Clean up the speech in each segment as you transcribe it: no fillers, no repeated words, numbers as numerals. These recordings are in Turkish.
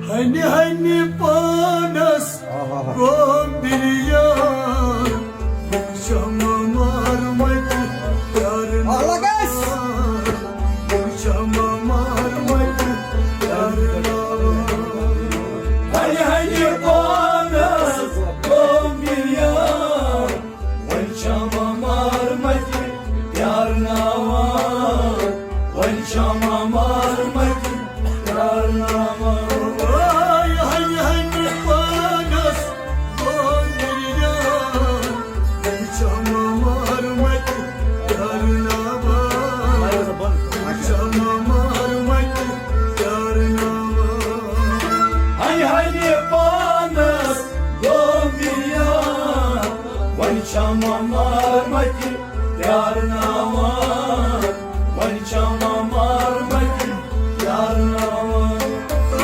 Hani hani panas Gombiriyan Şamam armaydı yarın Allah kes! Şamam armaydı yarın Hani hani panas Gombiriyan Şamam armaydı yarın Şamam armaydı yarın Şamam armaydı yarın aman Vay şamam armaydı yarın aman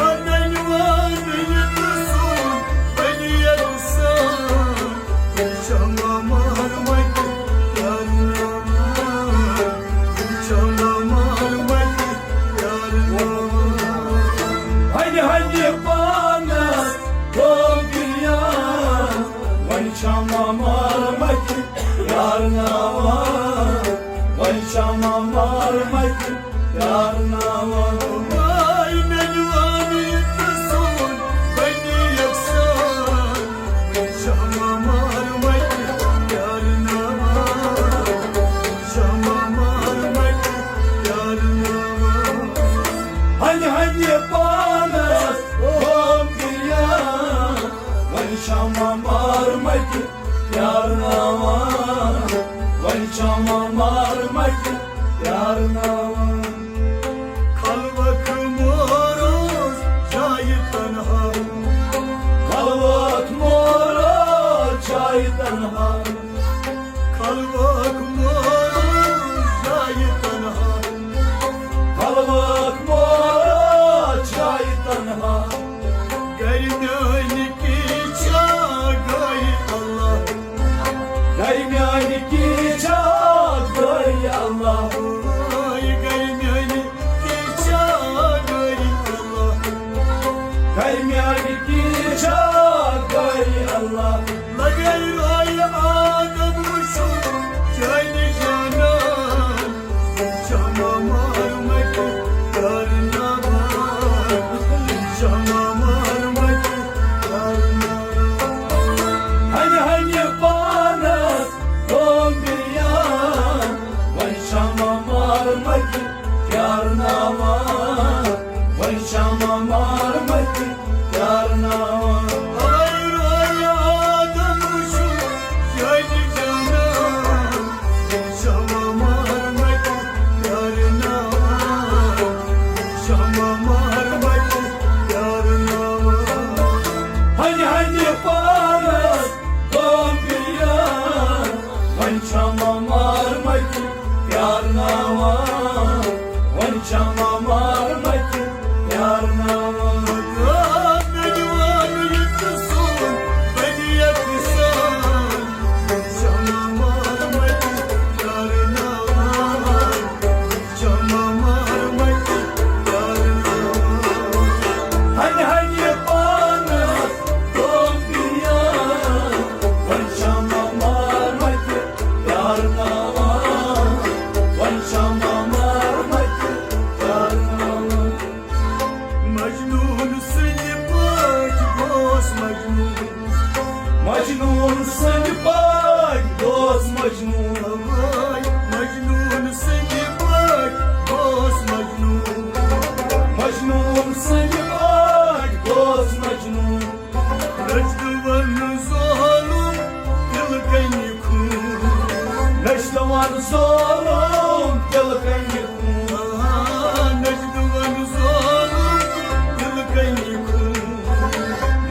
Annen var beni kızım beni yaksan Şamam armaydı yarın aman Şamam armaydı yarın aman Haydi haydi bana doğum gün ya Vay şamam armaydı yarın aman Vay şamam armaydı yarın aman Vay menvani kızım beni yaksan Şamam armaydı yarın aman Şamam armaydı yarın aman Hani hani bana doğum gün ya Vay şamam armaydı yarın aman Vay şamam armaydı yarın aman Kalvakım horoz çaydan ha Kalvak moroz çaydan ha Kalvak moroz çaydan ha Kalvak moroz çaydan ha Gelmelik çağay Allah Gelmelik çağay Allah Gelmelik çağay Allah Gelmelik çağay Allah La gayrı adammışım Cayni canan Şamam armaydı yarın aman Şamam armaydı yarın aman Hani hani bana doğum bir yan Vay şamam armaydı yarın aman Vay şamam armaydı yarın aman Hayır ay adammışım Cayni canan Şamam armaydı yarın aman Şamam armaydı yarın aman Hani hani bana doğum bir yan Vay şamam armaydı yarın aman Vay şamam armaydı yarın aman Beni var yıkılsın beni yakırsan Şamam armaydı yarın aman Şamam armaydı yarın aman Hani hani bana doğum bir yan Vay şamam armaydı yarın aman Vay şamam armaydı yarın aman Mecnun seni bak dost Mecnun Mecnun seni bak dost Mecnun Vay Mecnun seni bak dost Mecnun Mecnun seni bak dost Mecnun Necdüvanı zalım yılgın yıkın Necdüvanı zalım yılgın yıkın Necdüvanı zalım yılgın yıkın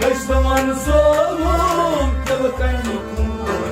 Necdüvanı zalım yılgın yıkın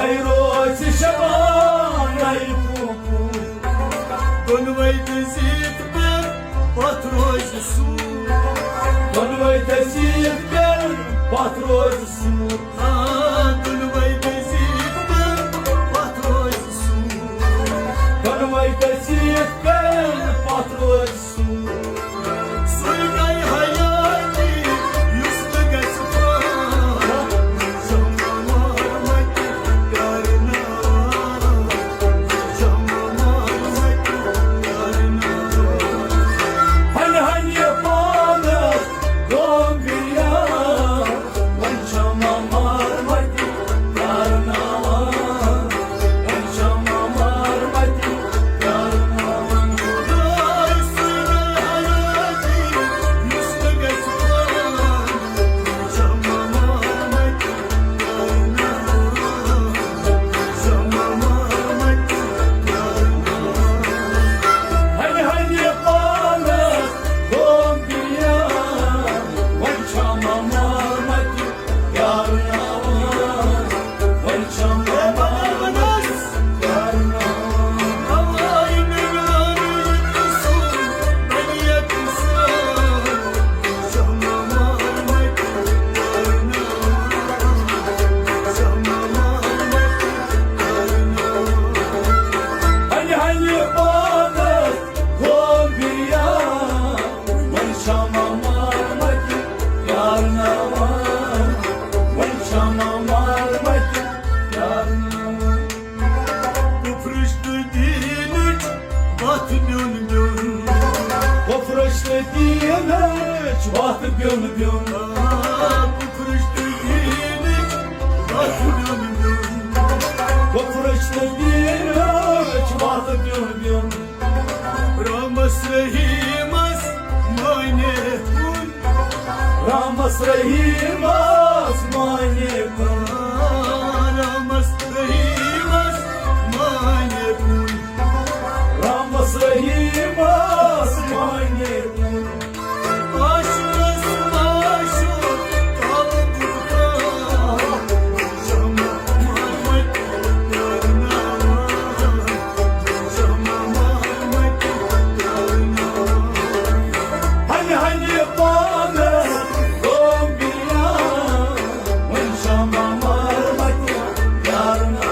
Найроці шабан, найпупу. Dönmeydi zitber patrozu su. Dönmeydi zitber patrozu su. Dönmeydi zitber patrozu su. Dönmeydi zitber patrozu su. Suygay hayati yüzlü geçfana. Şamamamak yarına. Şamamamak yarına. Hani yapana doğum bir ya. Vançama marmati yarına. Vançama marmati yarına. Ay suygay hayati yüzlü geçfana. Şamamamak yarına. Şamamamak yarına. Hani yapana doğum bir ya. Vançama marmati yarına. Vançama marmati yarına. Hani bana doğum bir ya. Vançama marmati yarına. Vançama marmati yarına. Ofroşte diyemeç vatı byon byon. Ofroşte diyemeç vatı byon byon. Ramas Rahimas manekun. Ramas Rahimas manekun. Hani bana doğum bir ya. Vançama marmati yarına.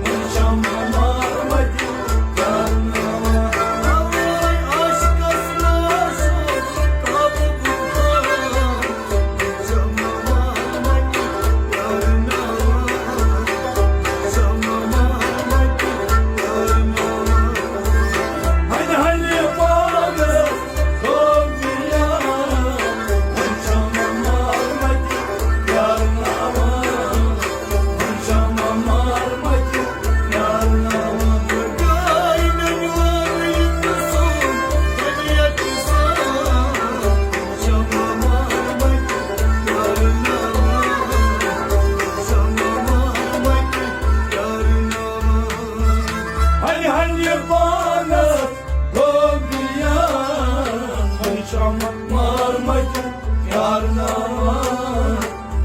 Vançama marmati yarına. Hani bana doğum bir ya. Vançama marmati yarına. Vançama marmati yarına. Hani bana doğum bir ya. Vançama marmati yarına.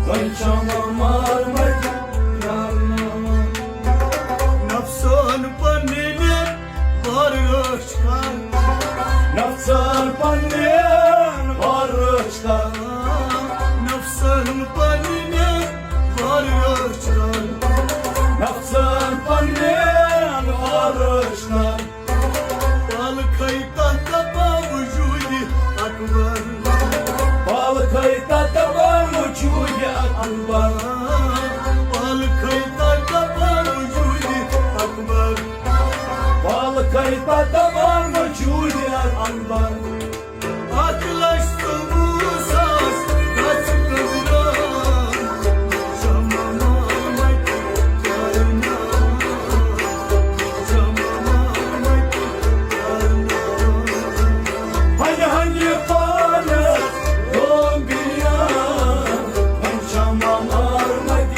Vançama marmati yarına. Nafsan panine barışkan. Nafsan pannen varışta. Nafsan panine barışkan. Nafsan pannen varışta. Balıkayı tahta bavucudi akbar. Balıkayı tatlı var mı çuya akbar. Balıkayı tahta bavucudi akbar. Balıkayı tatlı var mı çuya akbar. Aklaştığımız az kaçıp kızlar. Şamamamak yarına. Şamamamak yarına. Hani bana doğum bir ya. Vançama marmati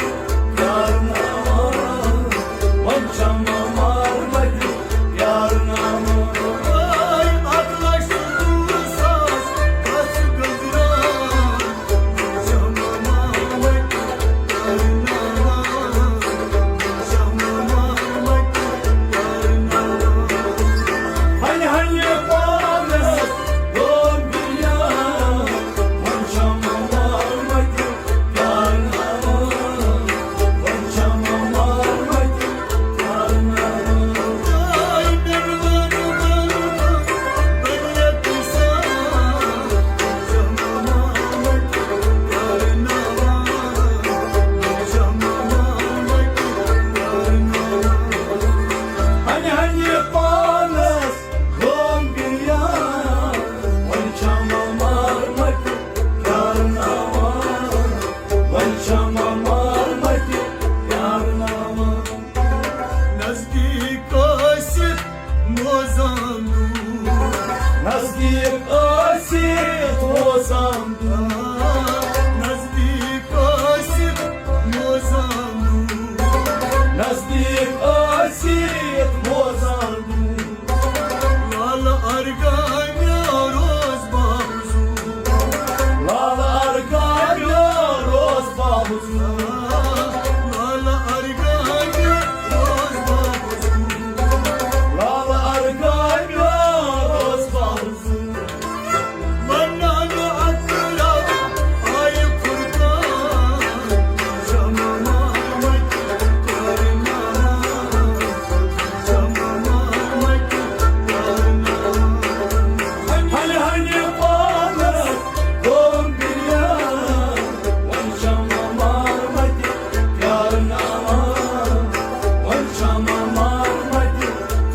Lala arganya roz bahuzu Lala arganya roz bahuzu Manano akra ay furkan Jamama mat karna Jamama mat karna Hani hani bana doğum bir yar Vanşama marmati yarına Vanşama marmati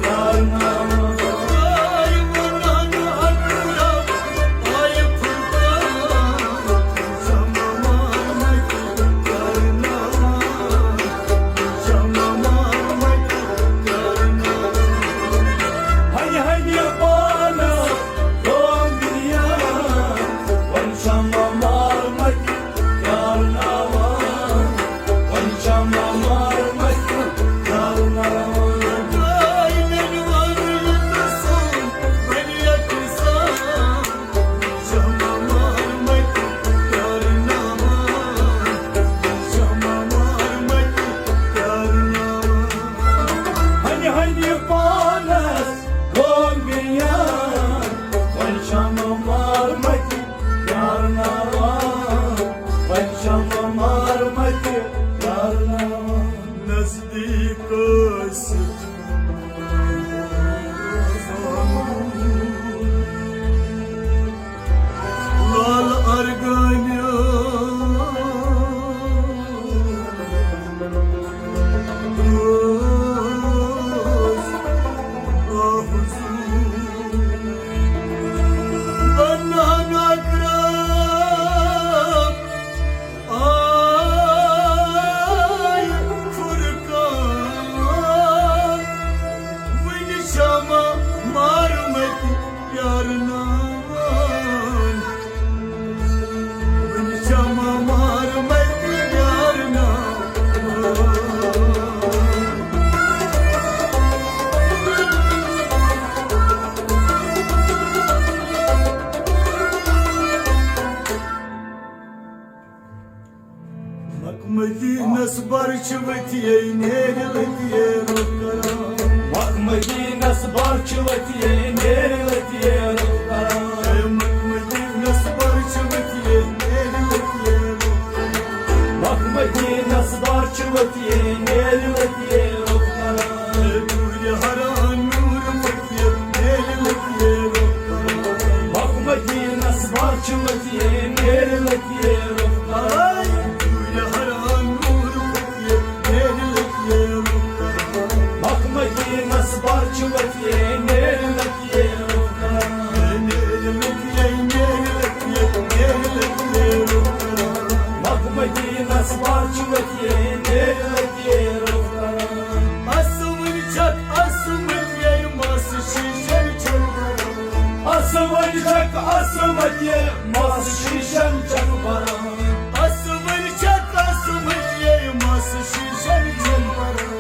yarına Ay manano akra ay furkan Jamama mat karna Jamama mat karna Hani hani bana doğum bir yar Vanşama marmati yarına Vanşama marmati yarına Ay beni varlıktasın, beni yakırsan Jamama mat karna Jamama mat karna Hani hani bana doğum bir yar Vanşama marmati yarına Vanşama marmati yarına नजदीक लाल अर्गन्या रोज आहुजू बन्ना नकरा ay furkan Vini şama marmet yarına Vini şama marmet yarına Bak Medine sbarçıvetiye nereletiye rokkara Bak Medine sbarçıvetiye nereletiye rokkara Bak Medine sbarçıvetiye nereletiye rokkara Bak Medine sbarçıvetiye nereletiye rokkara Duyla haran nur fetiye nereletiye rokkara Bak Medine sbarçıvetiye nereletiye rokkara Ay duyla haran nur fetiye nereletiye rokkara Bak Medine sbarçıvetiye nereletiye rokkara Nereletiye nereletiye nereletiye rokkara Bak Medine sbarçıvetiye nereletiye rokkara Asımın çak asımın yayması şişer çakara Asılmayacak asılmayı mas şişen çakbara Asımın çak asımın yayması şişer çakara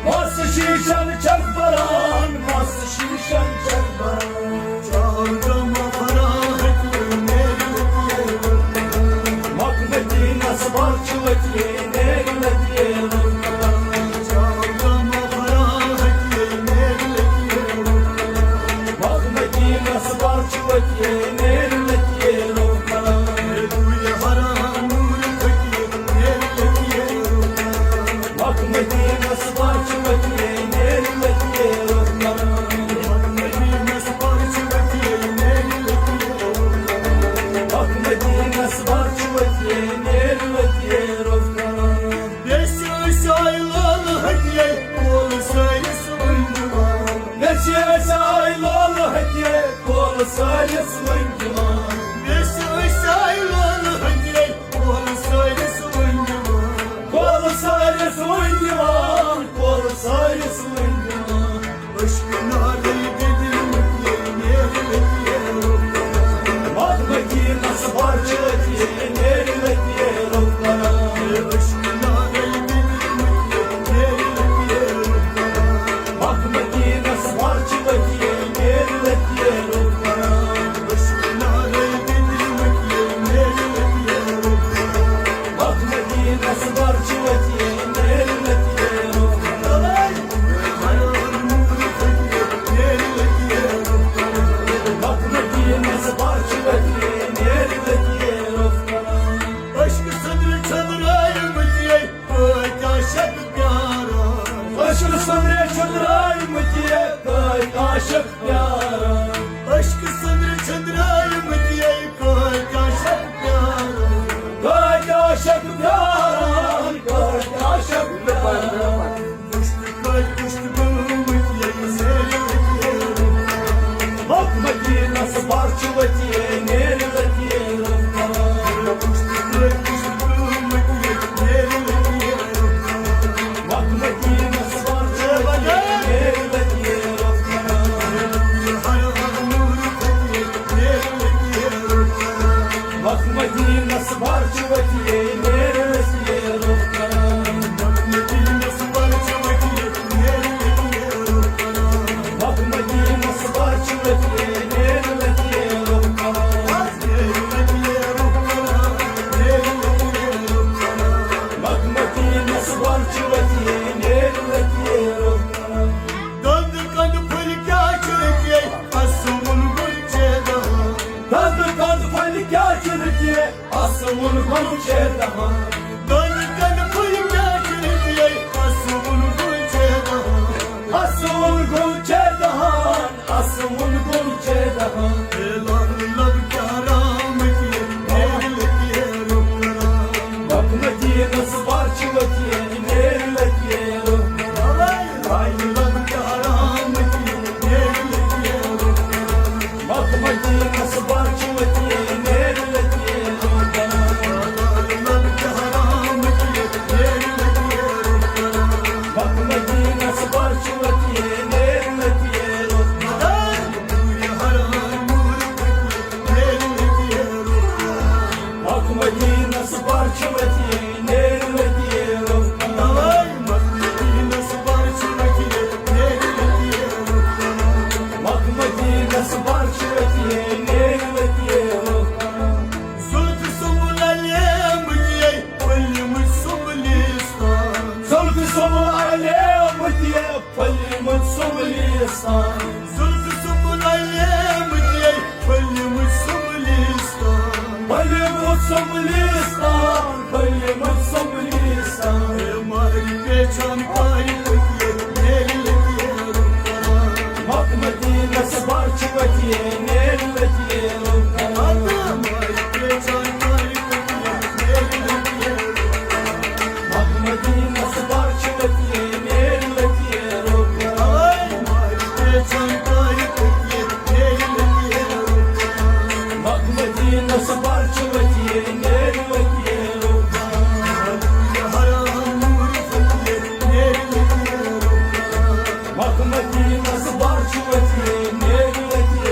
Mas şişen çakbaran mas şişen çakbaran Çağırdama para hekler nereletiye rokkara Bak Medine sbarçıvetiye nereletiye rokkara Çağırdama para hekler nereletiye rokkara Bak Medine sbarçıvetiye nereletiye rokkara Duyla haran nur fetiye nereletiye rokkara Bak Medine sbarçıvetiye nereletiye rokkara Bak Medine sbarçıvetiye nereletiye rokkara Bak Medine sbarçıvetiye nereletiye rokkara Beşi sayılalı hediye ol sayısı uydular Neçe saylalı hediye kol sayısı uydular Beşi sayılalı hediye ol sayısı uydular Kol sayısı uydular Kol sayısı uydular Aşkın ağrıyı dedim nereletiye rokkara Bak Medine sbarçıvetiye nereletiye rokkara Aşkın ağrıyı dedim nereletiye rokkara Bak Medine sbarçıvetiye nereletiye rokkara Aşkın ağrıyı dedim nereletiye rokkara Bak Medine مدينة صبر شوتي نيرلتي رفقنا بك مدينة صبر شوتي نيرلتي رفقنا Aşk sadrı çadırayım diye kaşık yara عشق صبري چندراي متيه كاي عاشق प्यारा Aşk sadrı çadırayım diye kaşık yara كاي عاشق प्यारा كاي عاشق प्यारा Kuştu diye sevdim بك مدينة صبر شوتي نيرلتي رفقنا بك مدينة صبر شوتي نيرلتي رفقنا بك مدينة صبر شوتي نيرلتي رفقنا بك مدينة صبر شوتي نيرلتي رفقنا بك مدينة صبر شوتي نيرلتي رفقنا Tanrı kandı paylık yaşırıcı asımın konu çerdaha asımın konu çerdaha asımın konu çerdaha Bak Medine sıvar çıvatiye nereletiye Bak Medine sıvar çıvatiye nereletiye Bak Medine sıvar çıvatiye nereletiye Bak Medine sıvar çıvatiye nereletiye Bak Medine sıvar çıvatiye nereletiye Zolfi somu alem diye Falli mutsum lisan Falli mutsum lisan Falli mutsum lisan Bak Medine sıvar çıvatiye nereletiye Bak Medine sıvar çıvatiye nereletiye Bak Medine sıvar çıvatiye nereletiye Bak Medine sıvar çıvatiye nereletiye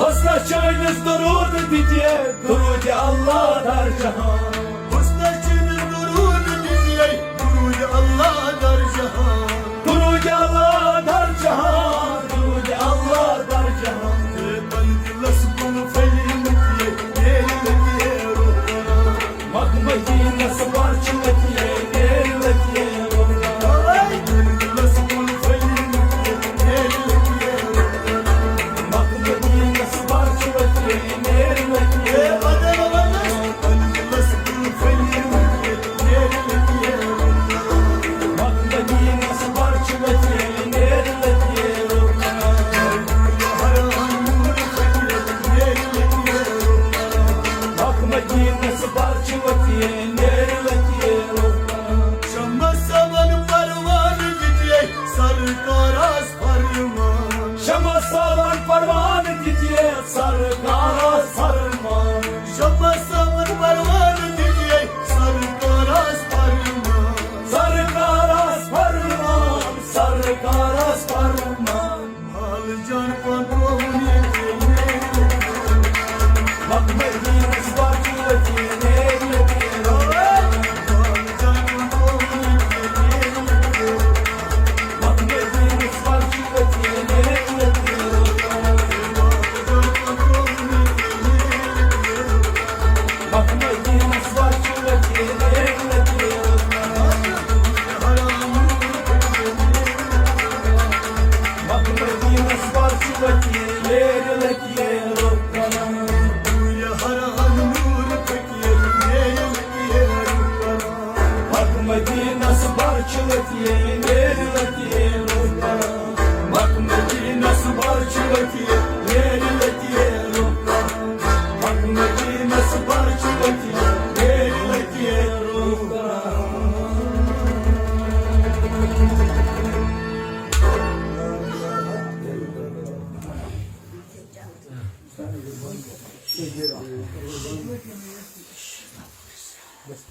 Hosna çayınız durur diye Durudi Allah dar cahan Durudi Allah dar cahan Durudi Allah dar cahan Bak Medine sıvar çıvatiye nereletiye Bak Medine sıvar çıvatiye nereletiye Bak Medine sıvar çıvatiye nereletiye Bak Medine sıvar çıvatiye nereletiye Şama savan parvanı diye sarı kara sarma Sarı kara sarma Sarı kara sarma Bak Medine sıvar çıvatiye بس